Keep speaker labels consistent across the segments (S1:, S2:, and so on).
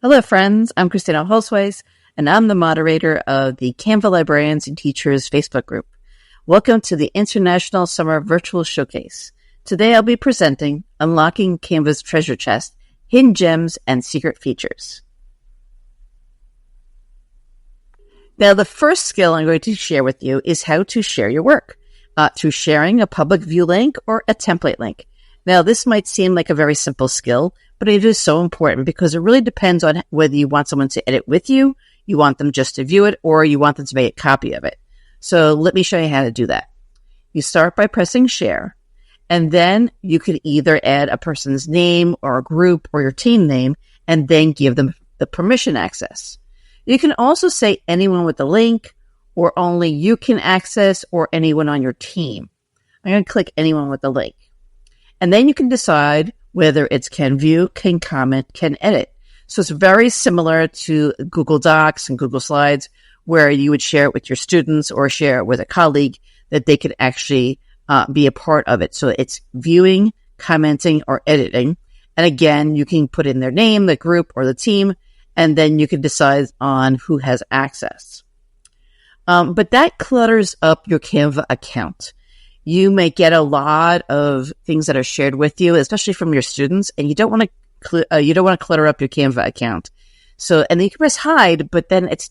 S1: Hello, friends. I'm Kristina Holzweiss, and I'm the moderator of the Canva Librarians and Teachers Facebook group. Welcome to the International Summer Virtual Showcase. Today, I'll be presenting Unlocking Canva's Treasure Chest, Hidden Gems, and Secret Features. Now, the first skill I'm going to share with you is how to share your work through sharing a public view link or a template link. Now, this might seem like a very simple skill, but it is so important because it really depends on whether you want someone to edit with you, you want them just to view it, or you want them to make a copy of it. So let me show you how to do that. You start by pressing share, and then you could either add a person's name or a group or your team name, and then give them the permission access. You can also say anyone with the link, or only you can access, or anyone on your team. I'm going to click anyone with the link. And then you can decide whether it's can view, can comment, can edit. So it's very similar to Google Docs and Google Slides, where you would share it with your students or share it with a colleague that they could actually be a part of it. So it's viewing, commenting, or editing. And again, you can put in their name, the group, or the team, and then you can decide on who has access. But that clutters up your Canva account. You may get a lot of things that are shared with you, especially from your students, and you don't want to clutter up your Canva account. So, and then you can press hide, but then it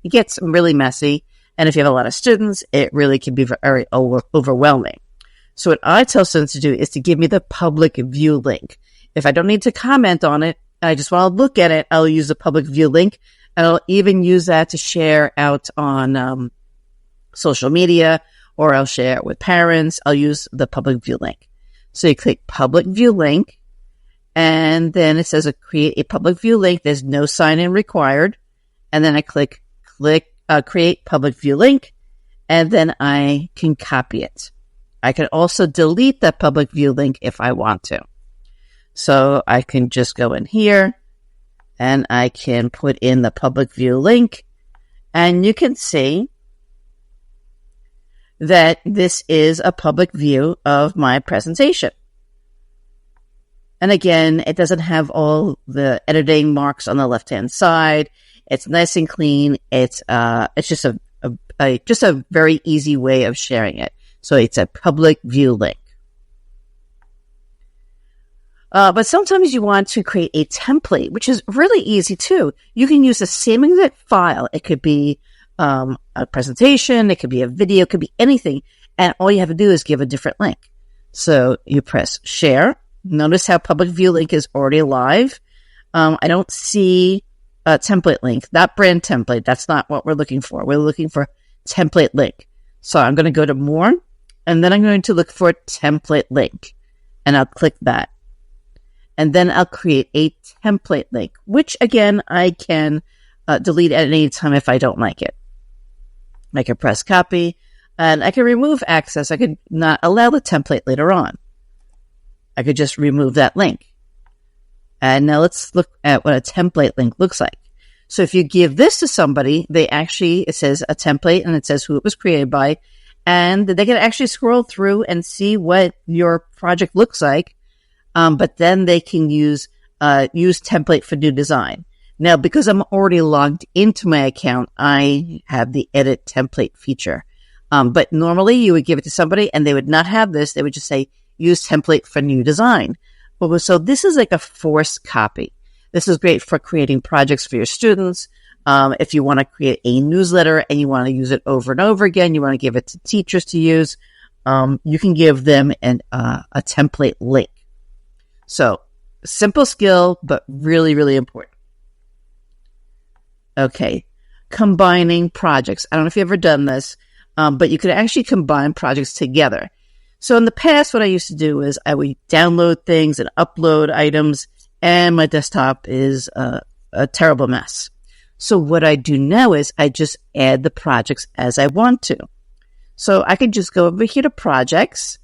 S1: gets really messy. And if you have a lot of students, it really can be very overwhelming. So what I tell students to do is to give me the public view link. If I don't need to comment on it, I just want to look at it, I'll use the public view link, and I'll even use that to share out on social media, or I'll share it with parents. I'll use the public view link. So you click public view link, and then it says create a public view link. There's no sign-in required. And then I click create public view link, and then I can copy it. I can also delete that public view link if I want to. So I can just go in here, and I can put in the public view link, and you can see that this is a public view of my presentation. And again, it doesn't have all the editing marks on the left-hand side. It's nice and clean. It's just a very easy way of sharing it. So it's a public view link. But sometimes you want to create a template, which is really easy too. You can use the same exact file. It could be a presentation, it could be a video, it could be anything. And all you have to do is give a different link. So you press share. Notice how public view link is already live. I don't see a template link, not brand template. That's not what we're looking for. We're looking for template link. So I'm going to go to more, and then I'm going to look for template link, and I'll click that. And then I'll create a template link, which again, I can delete at any time if I don't like it. I can press copy, and I can remove access. I could not allow the template later on. I could just remove that link. And now let's look at what a template link looks like. So if you give this to somebody, it says a template, and it says who it was created by, and they can actually scroll through and see what your project looks like. But then they can use template for new design. Now, because I'm already logged into my account, I have the edit template feature. But normally you would give it to somebody and they would not have this. They would just say, use template for new design. So this is like a forced copy. This is great for creating projects for your students. If you want to create a newsletter and you want to use it over and over again, you want to give it to teachers to use, you can give them a template link. So simple skill, but really, really important. Okay, combining projects. I don't know if you've ever done this, but you could actually combine projects together. So in the past, what I used to do is I would download things and upload items, and my desktop is a terrible mess. So what I do now is I just add the projects as I want to. So I could just go over here to projects.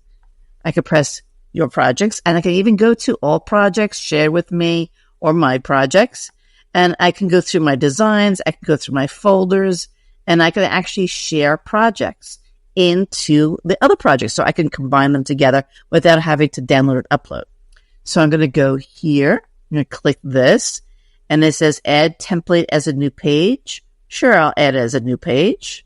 S1: I could press your projects, and I can even go to all projects, share with me, or my projects. And I can go through my designs, I can go through my folders, and I can actually share projects into the other projects. So I can combine them together without having to download and upload. So I'm going to go here, I'm going to click this, and it says add template as a new page. Sure, I'll add it as a new page.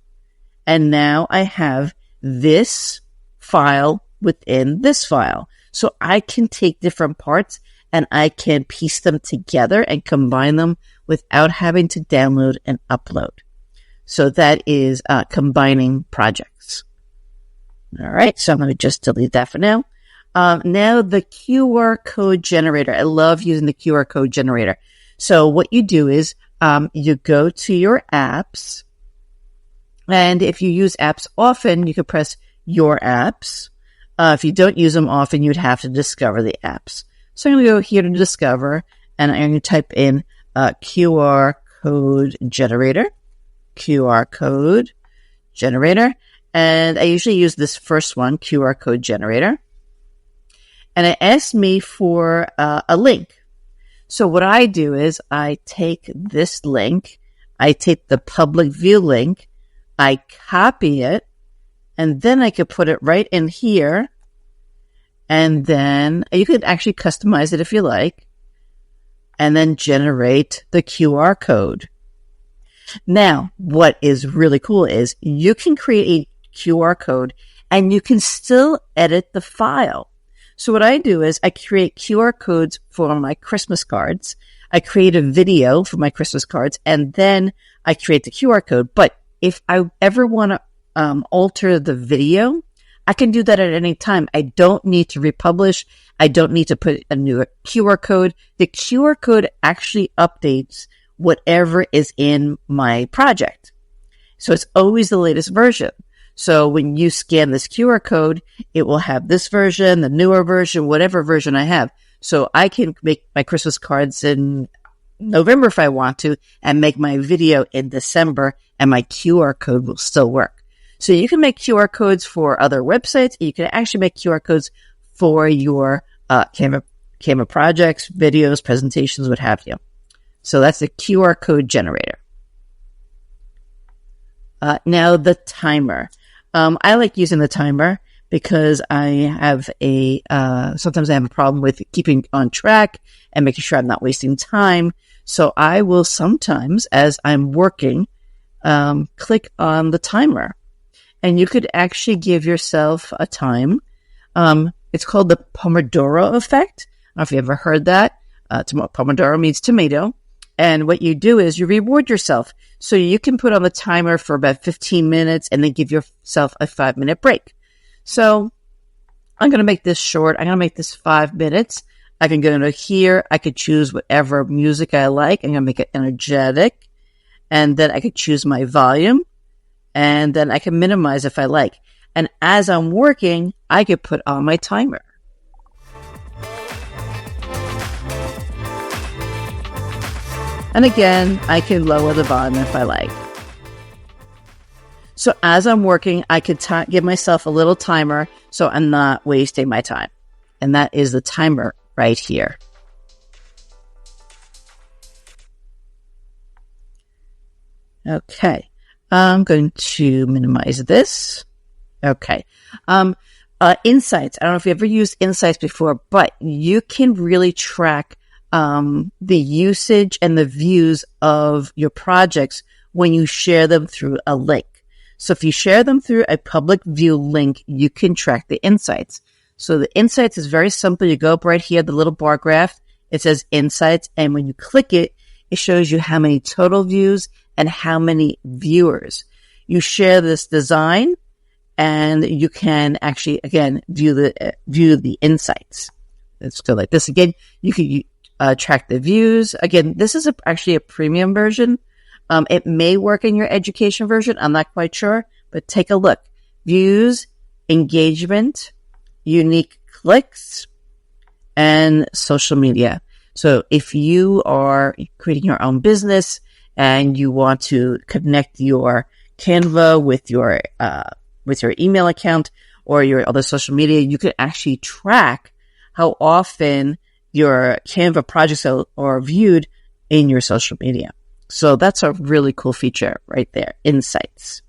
S1: And now I have this file within this file. So I can take different parts and I can piece them together and combine them without having to download and upload. So that is combining projects. All right, so I'm going to just delete that for now. Now the QR code generator. I love using the QR code generator. So what you do is you go to your apps, and if you use apps often, you can press your apps. If you don't use them often, you'd have to discover the apps. So I'm going to go here to discover, and I'm going to type in QR code generator, QR code generator. And I usually use this first one, QR code generator. And it asks me for a link. So what I do is I take this link, I take the public view link, I copy it, and then I could put it right in here. And then you could actually customize it if you like, and then generate the QR code. Now, what is really cool is you can create a QR code and you can still edit the file. So what I do is I create QR codes for my Christmas cards. I create a video for my Christmas cards, and then I create the QR code. But if I ever want to alter the video, I can do that at any time. I don't need to republish. I don't need to put a new QR code. The QR code actually updates whatever is in my project. So it's always the latest version. So when you scan this QR code, it will have this version, the newer version, whatever version I have. So I can make my Christmas cards in November if I want to, and make my video in December, and my QR code will still work. So you can make QR codes for other websites. You can actually make QR codes for your Canva projects, videos, presentations, what have you. So that's the QR code generator. Now the timer. I like using the timer because I have sometimes I have a problem with keeping on track and making sure I'm not wasting time. So I will sometimes, as I'm working, click on the timer. And you could actually give yourself a time. It's called the Pomodoro effect. I don't know if you ever heard that. Pomodoro means tomato. And what you do is you reward yourself. So you can put on the timer for about 15 minutes and then give yourself a 5-minute break. So I'm going to make this short. I'm going to make this 5 minutes. I can go into here. I could choose whatever music I like. I'm going to make it energetic. And then I could choose my volume. And then I can minimize if I like. And as I'm working, I could put on my timer. And again, I can lower the volume if I like. So as I'm working, I could give myself a little timer so I'm not wasting my time. And that is the timer right here. Okay. I'm going to minimize this. Okay. Insights. I don't know if you ever used Insights before, but you can really track the usage and the views of your projects when you share them through a link. So if you share them through a public view link, you can track the insights. So the insights is very simple. You go up right here, the little bar graph. It says insights. And when you click it, it shows you how many total views and how many viewers. You share this design and you can actually, again, view the insights. Let's go like this again. You can track the views. Again, this is actually a premium version. It may work in your education version. I'm not quite sure, but take a look. Views, engagement, unique clicks, and social media. So if you are creating your own business and you want to connect your Canva with your email account or your other social media, you can actually track how often your Canva projects are viewed in your social media. So that's a really cool feature right there. Insights.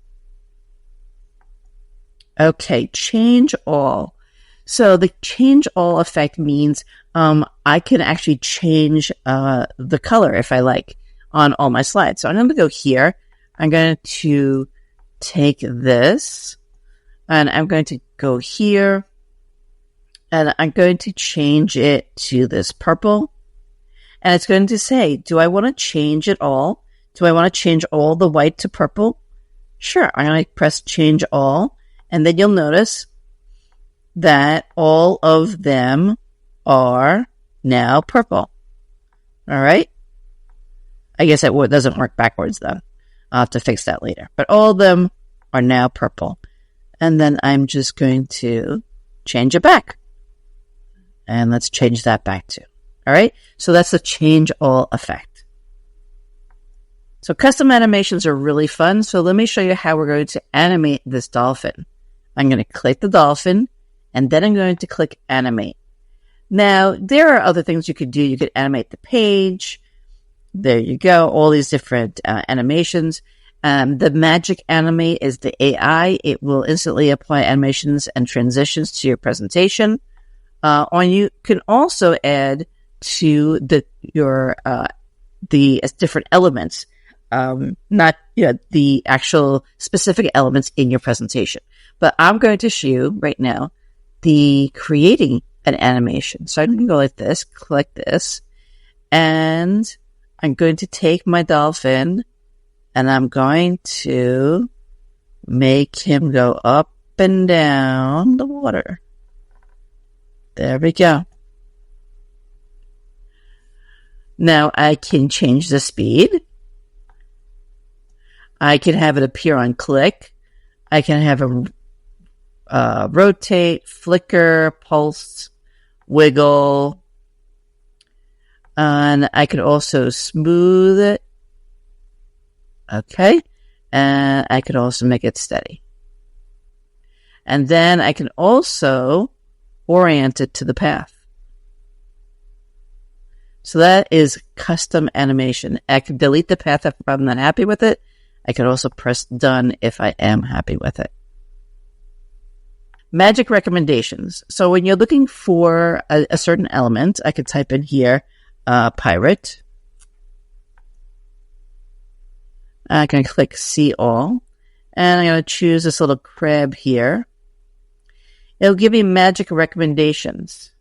S1: Okay, change all. So the change all effect means I can actually change the color if I like on all my slides. So I'm going to go here. I'm going to take this and I'm going to go here and I'm going to change it to this purple. And it's going to say, do I want to change it all? Do I want to change all the white to purple? Sure. I'm going to press change all. And then you'll notice that all of them are now purple. All right. I guess it doesn't work backwards though. I'll have to fix that later. But all of them are now purple. And then I'm just going to change it back. And let's change that back too. All right. So that's the change all effect. So custom animations are really fun. So let me show you how we're going to animate this dolphin. I'm going to click the dolphin and then I'm going to click animate. Now, there are other things you could do. You could animate the page. There you go. All these different animations. The magic animate is the AI. It will instantly apply animations and transitions to your presentation. Or you can also add to the different elements, not the actual specific elements in your presentation. But I'm going to show you right now the creating an animation. So I'm going to go like this, click this, and I'm going to take my dolphin and I'm going to make him go up and down the water. There we go. Now I can change the speed. I can have it appear on click. I can have him rotate, flicker, pulse, wiggle. And I can also smooth it. Okay. And I can also make it steady. And then I can also orient it to the path. So that is custom animation. I can delete the path if I'm not happy with it. I can also press done if I am happy with it. Magic recommendations. So when you're looking for a certain element, I could type in here, pirate. I can click see all. And I'm going to choose this little crab here. It'll give me magic recommendations.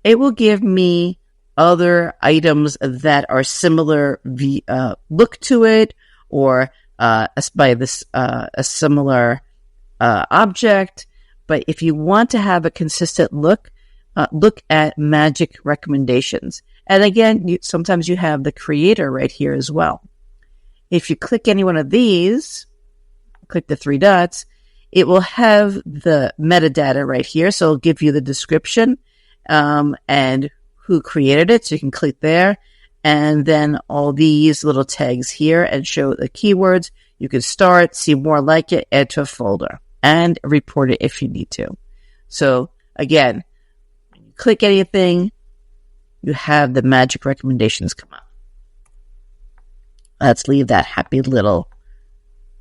S1: It will give me other items that are similar look to it, or by this a similar object. But if you want to have a consistent look, look at magic recommendations. And again, sometimes you have the creator right here as well. If you click any one of these, click the three dots, it will have the metadata right here. So it'll give you the description and who created it. So you can click there. And then all these little tags here and show the keywords. You can start, see more like it, add to a folder, and report it if you need to. So again, when you click anything, you have the magic recommendations come up. Let's leave that happy little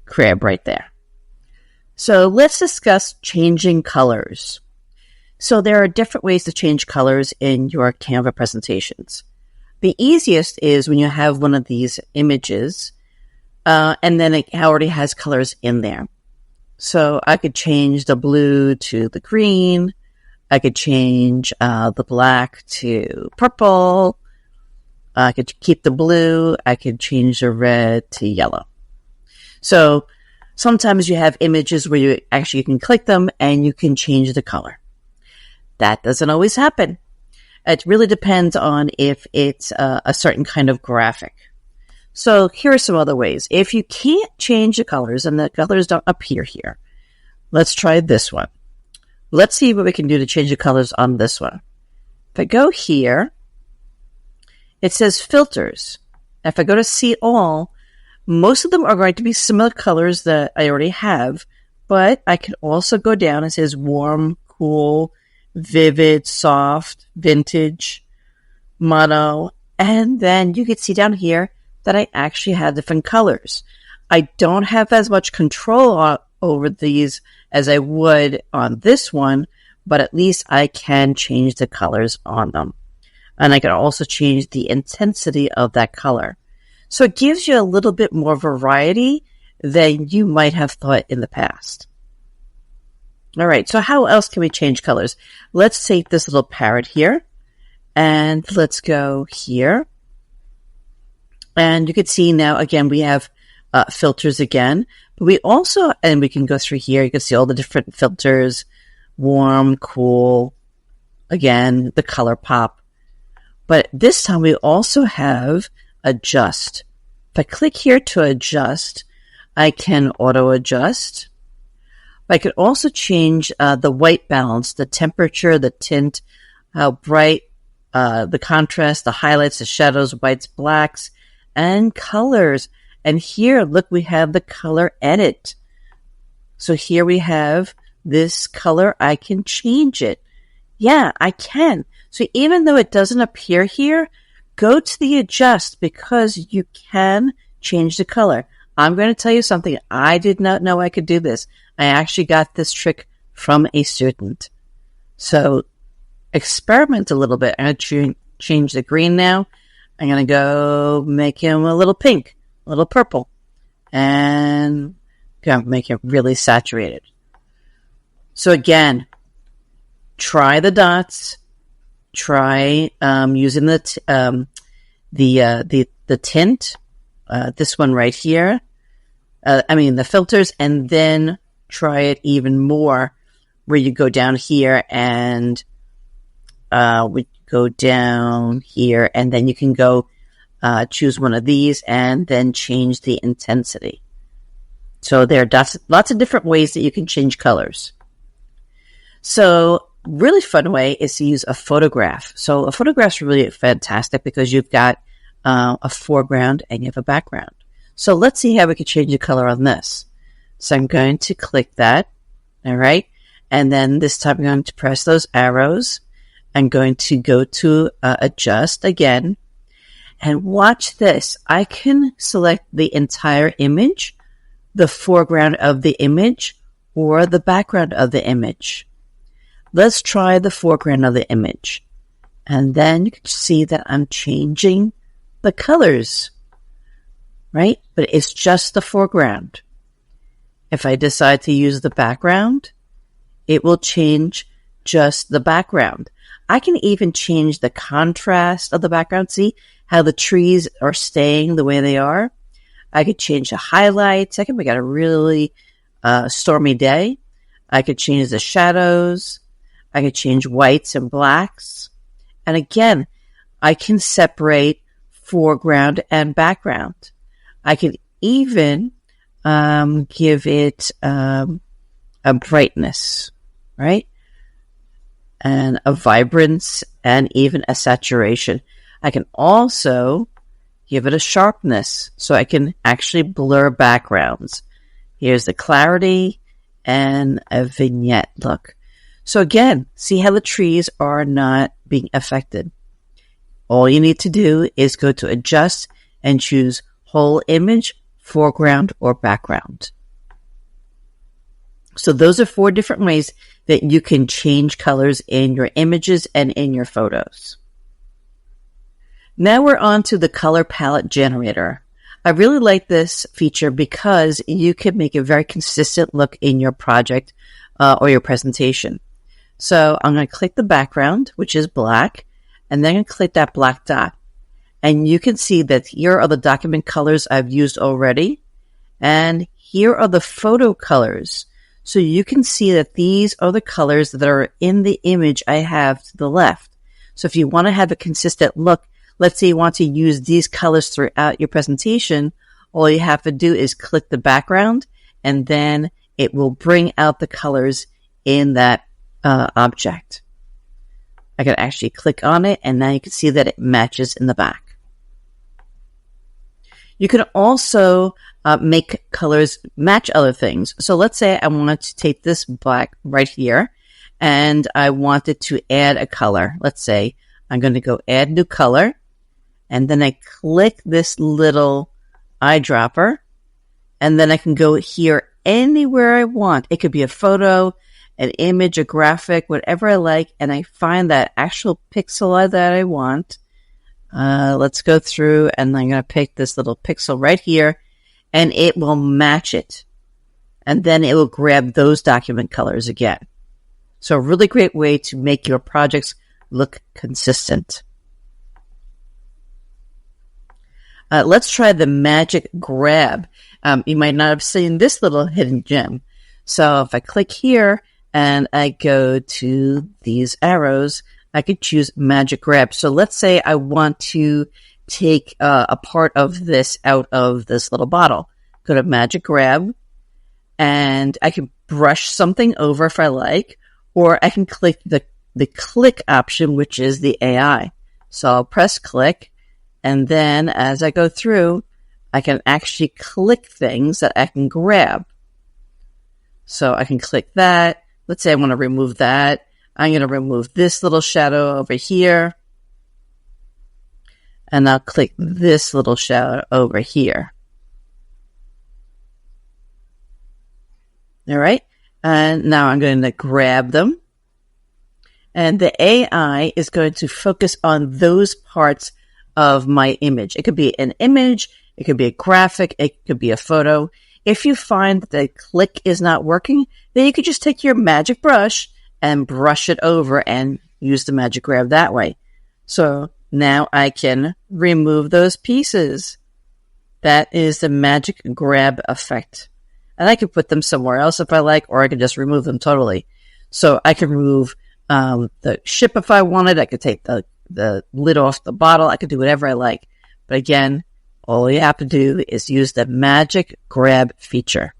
S1: crab right there. So let's discuss changing colors. So there are different ways to change colors in your Canva presentations. The easiest is when you have one of these images, and then it already has colors in there. So I could change the blue to the green. I could change the black to purple. I could keep the blue. I could change the red to yellow. So sometimes you have images where you actually can click them and you can change the color. That doesn't always happen. It really depends on if it's a certain kind of graphic. So here are some other ways. If you can't change the colors and the colors don't appear here, let's try this one. Let's see what we can do to change the colors on this one. If I go here, it says filters. If I go to see all, most of them are going to be similar colors that I already have, but I can also go down. It says warm, cool, vivid, soft, vintage, mono, and then you can see down here that I actually have different colors. I don't have as much control over these as I would on this one, but at least I can change the colors on them. And I can also change the intensity of that color. So it gives you a little bit more variety than you might have thought in the past. All right, so how else can we change colors? Let's take this little parrot here, and let's go here. And you can see now, again, we have filters again. But we also, and we can go through here, you can see all the different filters, warm, cool, again, the color pop. But this time we also have adjust. If I click here to adjust, I can auto adjust. I could also change the white balance, the temperature, the tint, how bright, the contrast, the highlights, the shadows, whites, blacks, and colors. And here, look, we have the color edit. So here we have this color. I can change it. Yeah, I can. So even though it doesn't appear here, go to the adjust because you can change the color. I'm going to tell you something. I did not know I could do this. I actually got this trick from a student. So experiment a little bit. I'm going to change the green now. I'm going to go make him a little pink, a little purple, and go make him really saturated. So again, try the dots. Try using the tint. This one right here. The filters, and then try it even more where you go down here and we go down here, and then you can go choose one of these and then change the intensity. So there are lots of different ways that you can change colors. So really fun way is to use a photograph. So a photograph is really fantastic because you've got a foreground and you have a background. So let's see how we can change the color on this. So I'm going to click that. All right. And then this time I'm going to press those arrows. I'm going to go to adjust again. And watch this. I can select the entire image, the foreground of the image, or the background of the image. Let's try the foreground of the image. And then you can see that I'm changing the colors, right? But it's just the foreground. If I decide to use the background, it will change just the background. I can even change the contrast of the background. See how the trees are staying the way they are? I could change the highlights. I can make it a really stormy day. I could change the shadows. I could change whites and blacks. And again, I can separate foreground and background. I can even give it a brightness, right? And a vibrance and even a saturation. I can also give it a sharpness so I can actually blur backgrounds. Here's the clarity and a vignette look. So again, see how the trees are not being affected. All you need to do is go to adjust and choose whole image, foreground, or background. So those are 4 different ways that you can change colors in your images and in your photos. Now we're on to the color palette generator. I really like this feature because you can make a very consistent look in your project or your presentation. So I'm going to click the background, which is black, and then I'm going to click that black dot. And you can see that here are the document colors I've used already, and here are the photo colors. So you can see that these are the colors that are in the image I have to the left. So if you want to have a consistent look, let's say you want to use these colors throughout your presentation, all you have to do is click the background, and then it will bring out the colors in that object. I can actually click on it, and now you can see that it matches in the back. You can also make colors match other things. So let's say I wanted to take this black right here, and I wanted to add a color. Let's say I'm going to go add new color, and then I click this little eyedropper, and then I can go here anywhere I want. It could be a photo, an image, a graphic, whatever I like, and I find that actual pixel that I want. Let's go through, and I'm going to pick this little pixel right here, and it will match it. And then it will grab those document colors again. So a really great way to make your projects look consistent. Let's try the magic grab. You might not have seen this little hidden gem. So if I click here and I go to these arrows, I could choose magic grab. So let's say I want to take a part of this out of this little bottle. Go to magic grab, and I can brush something over if I like, or I can click the click option, which is the AI. So I'll press click, and then as I go through, I can actually click things that I can grab. So I can click that. Let's say I want to remove that. I'm going to remove this little shadow over here. And I'll click this little shadow over here. All right. And now I'm going to grab them. And the AI is going to focus on those parts of my image. It could be an image. It could be a graphic. It could be a photo. If you find that the click is not working, then you could just take your magic brush and brush it over and use the magic grab that way. So now I can remove those pieces. That is the magic grab effect. And I can put them somewhere else if I like, or I can just remove them totally. So I can remove the ship if I wanted. I could take the lid off the bottle. I could do whatever I like. But again, all you have to do is use the magic grab feature.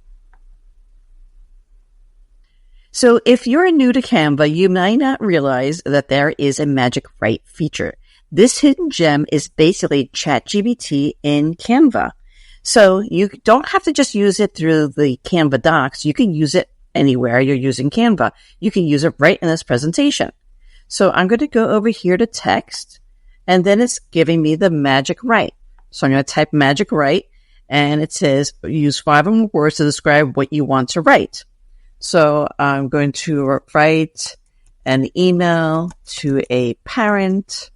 S1: So if you're new to Canva, you might not realize that there is a magic write feature. This hidden gem is basically ChatGPT in Canva. So you don't have to just use it through the Canva docs. You can use it anywhere you're using Canva. You can use it right in this presentation. So I'm going to go over here to text, and then it's giving me the magic write. So I'm going to type magic write, and it says use 5 or more words to describe what you want to write. So I'm going to write an email to a parent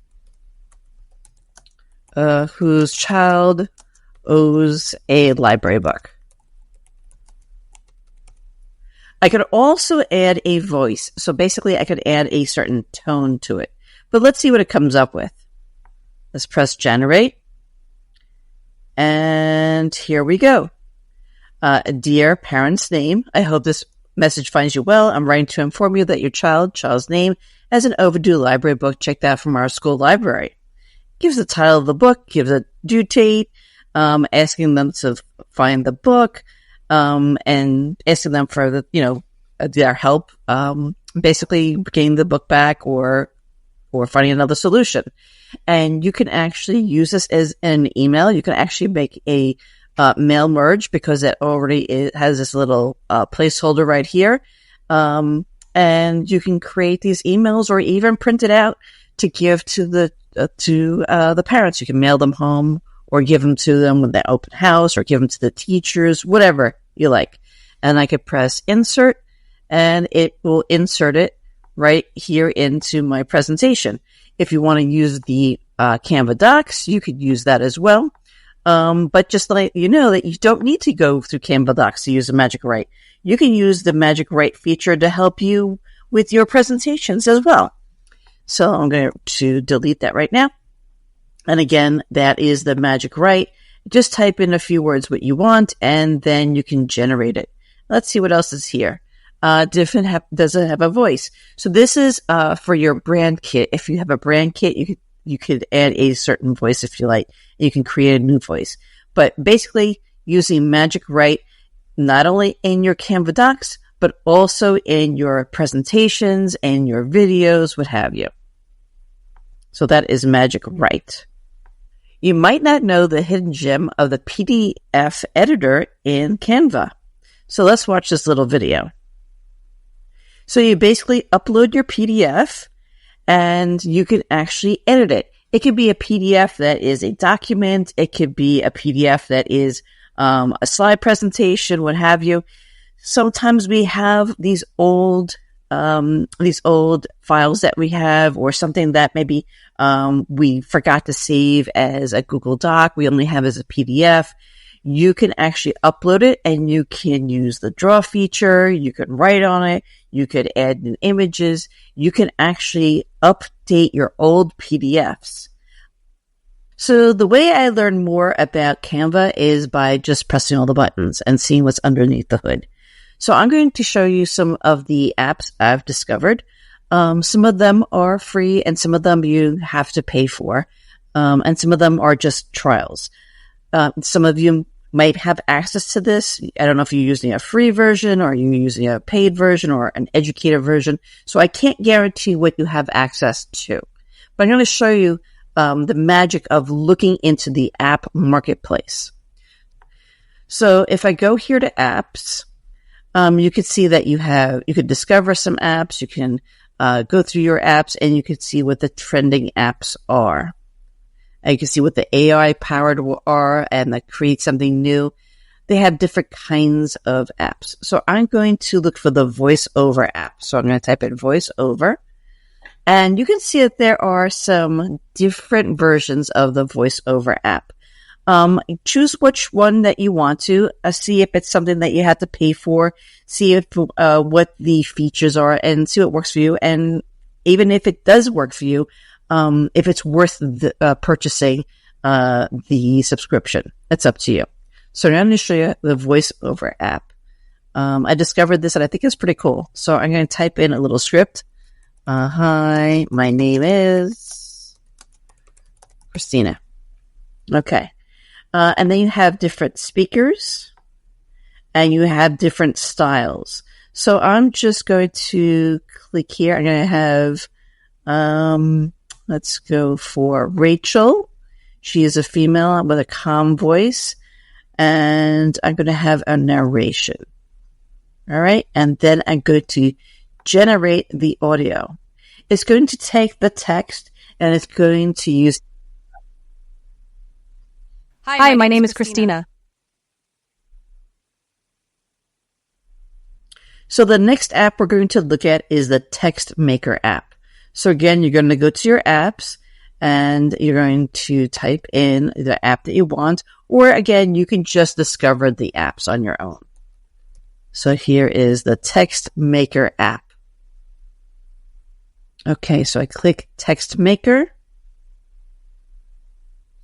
S1: whose child owes a library book. I could also add a voice. So basically I could add a certain tone to it. But let's see what it comes up with. Let's press generate. And here we go. Dear parent's name, I hope this message finds you well. I'm writing to inform you that your child's name has an overdue library book checked out from our school library. Gives the title of the book, gives a due date, asking them to find the book, and asking them for their help, basically getting the book back or finding another solution. And you can actually use this as an email. You can actually make a mail merge because it has this little placeholder right here. And you can create these emails or even print it out to give to the parents. You can mail them home or give them to them when they open house or give them to the teachers, whatever you like. And I could press insert and it will insert it right here into my presentation. If you want to use the Canva docs, you could use that as well. But just to let you know that you don't need to go through Canva docs to use the magic write. You can use the magic write feature to help you with your presentations as well. So I'm going to delete that right now. And again, that is the magic write. Just type in a few words what you want, and then you can generate it. Let's see what else is here. Does it have a voice? So this is for your brand kit. If you have a brand kit, you could add a certain voice if you like. You can create a new voice. But basically, using magic write not only in your Canva docs, but also in your presentations and your videos, what have you. So that is magic write. You might not know the hidden gem of the PDF editor in Canva. So let's watch this little video. So you basically upload your PDF and you can actually edit it. It could be a PDF that is a document. It could be a PDF that is a slide presentation, what have you. Sometimes we have these old these old files that we have, or something that maybe we forgot to save as a Google Doc, we only have as a PDF. You can actually upload it, and you can use the draw feature. You can write on it. You could add new images. You can actually update your old PDFs. So the way I learned more about Canva is by just pressing all the buttons and seeing what's underneath the hood. So I'm going to show you some of the apps I've discovered. Some of them are free, and some of them you have to pay for. And some of them are just trials. Some of you might have access to this. I don't know if you're using a free version, or you're using a paid version, or an educator version. So I can't guarantee what you have access to. But I'm going to show you the magic of looking into the app marketplace. So if I go here to apps, you could see that you could discover some apps. You can go through your apps, and you could see what the trending apps are. And you can see what the AI powered are, and that create something new. They have different kinds of apps. So I'm going to look for the voiceover app. So I'm going to type in voiceover. And you can see that there are some different versions of the voiceover app. Choose which one that you want to, see if it's something that you have to pay for, see if, what the features are, and see what works for you. And even if it does work for you, if it's worth purchasing, the subscription. It's up to you. So now I'm going to show you the voiceover app. I discovered this, and I think it's pretty cool. So I'm going to type in a little script. Hi, my name is Kristina. Okay. And then you have different speakers, and you have different styles. So I'm just going to click here. I'm going to have, let's go for Rachel. She is a female with a calm voice, and I'm going to have a narration. All right. And then I'm going to generate the audio. It's going to take the text, and it's going to use.
S2: Hi, my name is Kristina.
S1: So the next app we're going to look at is the Text Maker app. So again, you're going to go to your apps, and you're going to type in the app that you want, or again, you can just discover the apps on your own. So here is the Text Maker app. Okay, so I click Text Maker.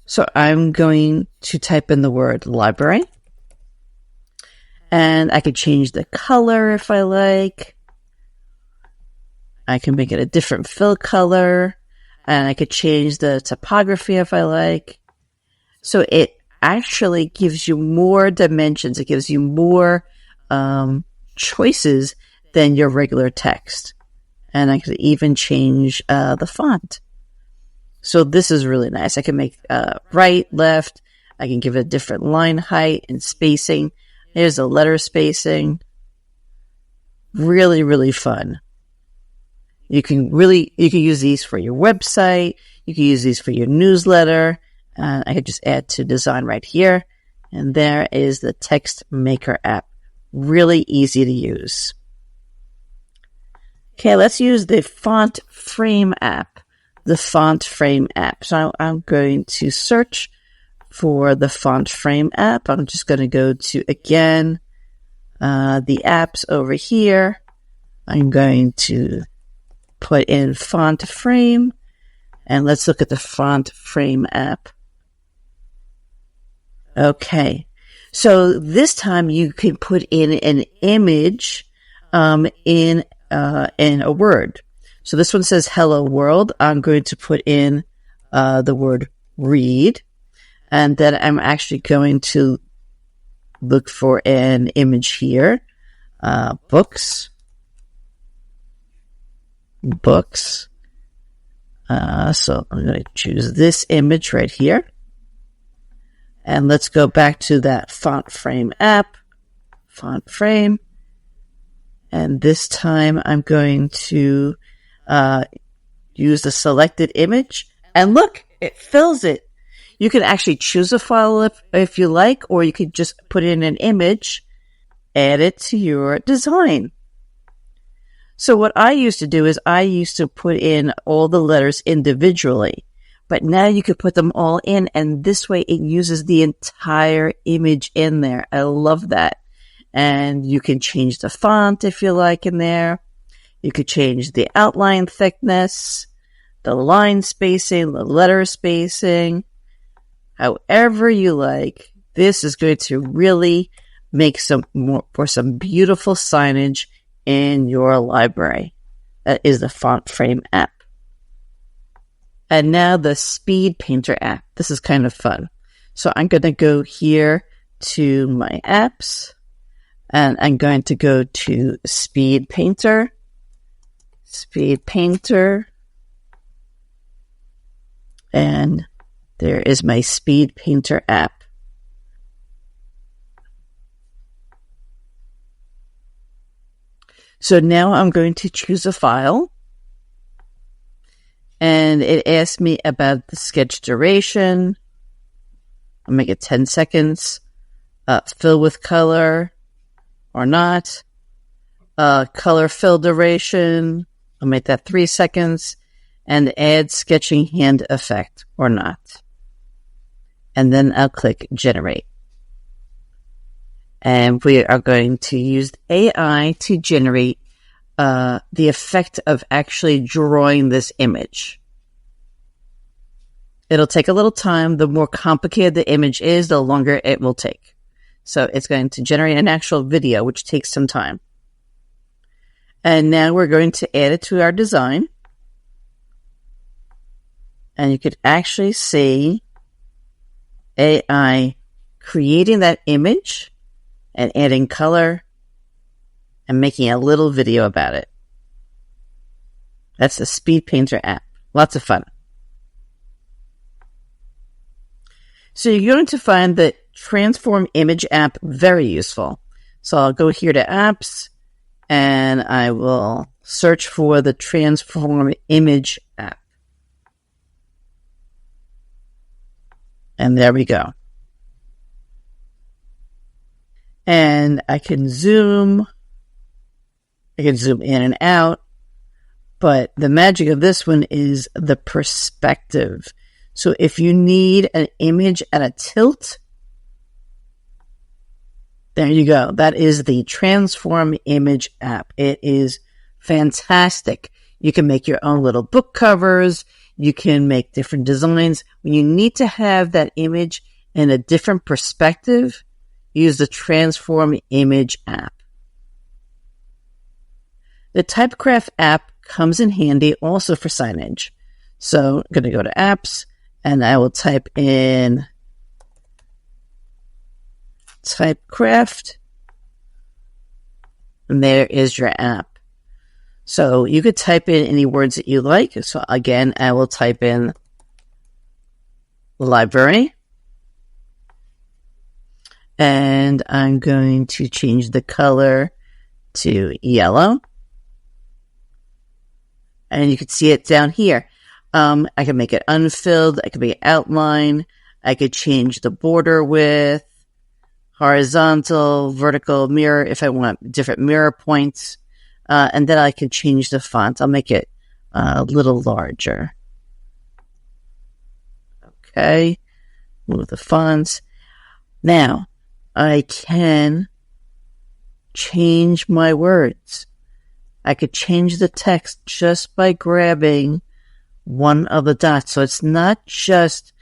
S1: So I'm going to type in the word library. And I could change the color if I like. I can make it a different fill color. And I could change the typography if I like. So it actually gives you more dimensions. It gives you more choices than your regular text. And I could even change the font. So this is really nice. I can make right, left. I can give it a different line height and spacing. There's a letter spacing. Really, really fun. You can use these for your website. You can use these for your newsletter. I could just add to design right here. And there is the Text Maker app. Really easy to use. Okay, let's use the Font Frame app. The Font Frame app. So I'm going to search for the Font Frame app. I'm just going to go to, again, the apps over here. I'm going to put in Font Frame, and let's look at the Font Frame app. Okay, so this time you can put in an image in a word. So this one says hello world. I'm going to put in the word read, and then I'm actually going to look for an image here. Books. So I'm going to choose this image right here. And let's go back to that Font Frame app. Font Frame. And this time I'm going to use the selected image. And look, it fills it. You can actually choose a file if you like, or you could just put in an image, add it to your design. So what I used to do is I used to put in all the letters individually, but now you could put them all in, and this way it uses the entire image in there. I love that. And you can change the font if you like in there. You could change the outline thickness, the line spacing, the letter spacing, however you like. This is going to really make some beautiful signage in your library. That is the Font Frame app. And now the Speed Painter app. This is kind of fun. So I'm going to go here to my apps, and I'm going to go to Speed Painter. Speed Painter. And there is my Speed Painter app. So now I'm going to choose a file, and it asks me about the sketch duration. I'll make it 10 seconds. Fill with color or not. Color fill duration. I'll make that 3 seconds. And add sketching hand effect or not. And then I'll click generate. And we are going to use AI to generate the effect of actually drawing this image. It'll take a little time. The more complicated the image is, the longer it will take. So it's going to generate an actual video, which takes some time. And now we're going to add it to our design. And you could actually see AI creating that image and adding color and making a little video about it. That's the Speed Painter app. Lots of fun. So you're going to find the Transform Image app very useful. So I'll go here to apps and I will search for the Transform Image app. And there we go. And I can zoom in and out, but the magic of this one is the perspective. So if you need an image at a tilt, there you go. That is the Transform Image app. It is fantastic. You can make your own little book covers. You can make different designs. When you need to have that image in a different perspective, use the Transform Image app. The Typecraft app comes in handy also for signage. So I'm going to go to apps and I will type in Typecraft. And there is your app. So you could type in any words that you like. So again, I will type in library. And I'm going to change the color to yellow. And you can see it down here. I can make it unfilled. I can make it outline. I could change the border width, horizontal, vertical, mirror, if I want different mirror points. And then I can change the font. I'll make it a little larger. Okay. Move the fonts. Now, I can change my words. I could change the text just by grabbing one of the dots. So it's not just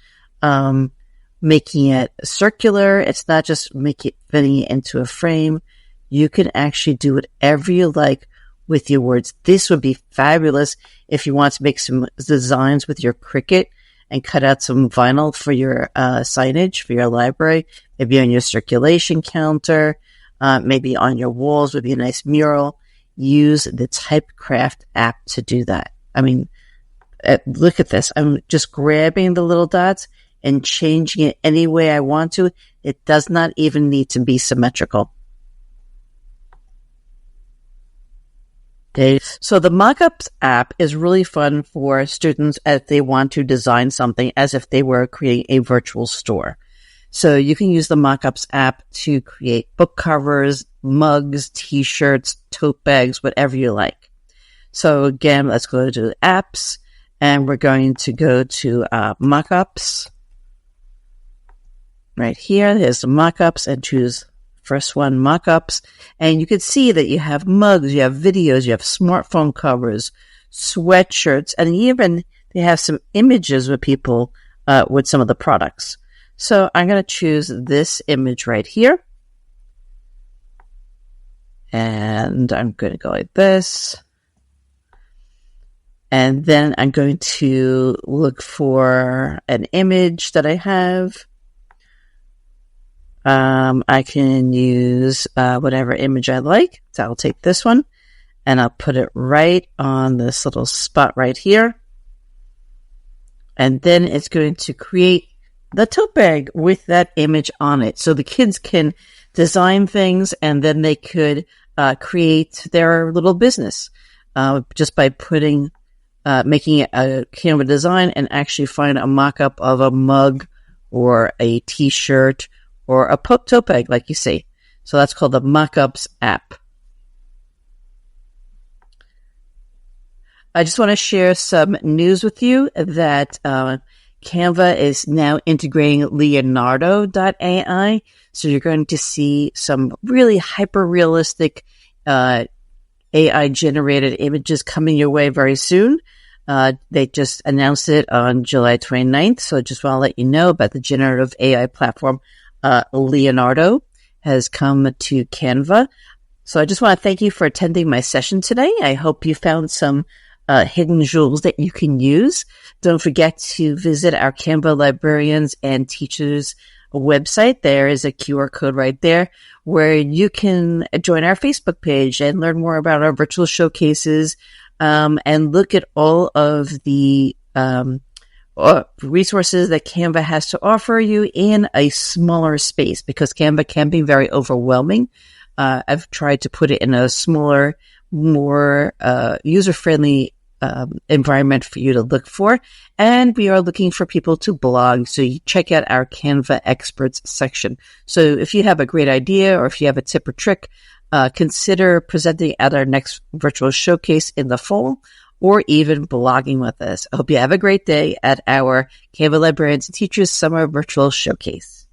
S1: making it circular. It's not just fitting it into a frame. You can actually do whatever you like with your words. This would be fabulous if you want to make some designs with your Cricut and cut out some vinyl for your signage for your library. Maybe on your circulation counter, maybe on your walls would be a nice mural. Use the Typecraft app to do that. I mean, look at this. I'm just grabbing the little dots and changing it any way I want to. It does not even need to be symmetrical. Okay. So the Mockups app is really fun for students as they want to design something as if they were creating a virtual store. So you can use the Mockups app to create book covers, mugs, t-shirts, tote bags, whatever you like. So again, let's go to apps, and we're going to go to Mockups. Right here, there's the Mockups, and choose first one, Mockups. And you can see that you have mugs, you have videos, you have smartphone covers, sweatshirts, and even they have some images with people with some of the products. So I'm going to choose this image right here. And I'm going to go like this. And then I'm going to look for an image that I have. I can use whatever image I like. So I'll take this one and I'll put it right on this little spot right here. And then it's going to create the tote bag with that image on it. So the kids can design things, and then they could create their little business just by making it a Canva design and actually find a mock-up of a mug or a t-shirt or a tote bag, like you see. So that's called the Mockups app. I just want to share some news with you that Canva is now integrating Leonardo.ai. So you're going to see some really hyper-realistic AI-generated images coming your way very soon. They just announced it on July 29th. So I just want to let you know about the generative AI platform. Leonardo has come to Canva. So I just want to thank you for attending my session today. I hope you found some hidden jewels that you can use. Don't forget to visit our Canva librarians and teachers website. There is a QR code right there where you can join our Facebook page and learn more about our virtual showcases, and look at all of the resources that Canva has to offer you in a smaller space, because Canva can be very overwhelming. I've tried to put it in a smaller, more user-friendly environment for you to look for. And we are looking for people to blog. So you check out our Canva experts section. So if you have a great idea, or if you have a tip or trick, consider presenting at our next virtual showcase in the fall, or even blogging with us. I hope you have a great day at our Canva Librarians and Teachers Summer Virtual Showcase.